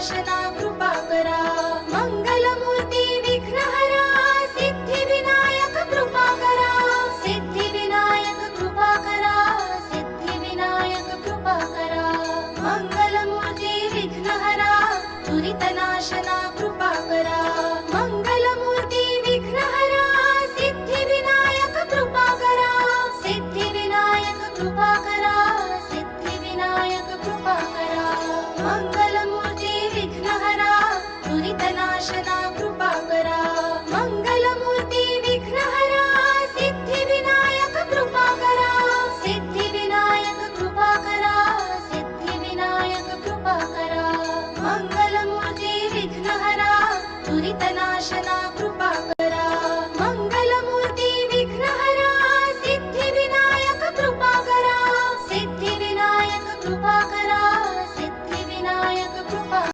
दुरितनाशना कृपा करा। मंगलमूर्ती विघ्नहरा सिद्धिविनायक कृपा करा। सिद्धिविनायक कृपा करा। सिद्धिविनायक कृपा करा। मंगलमूर्ती विघ्नहरा दुरितनाशना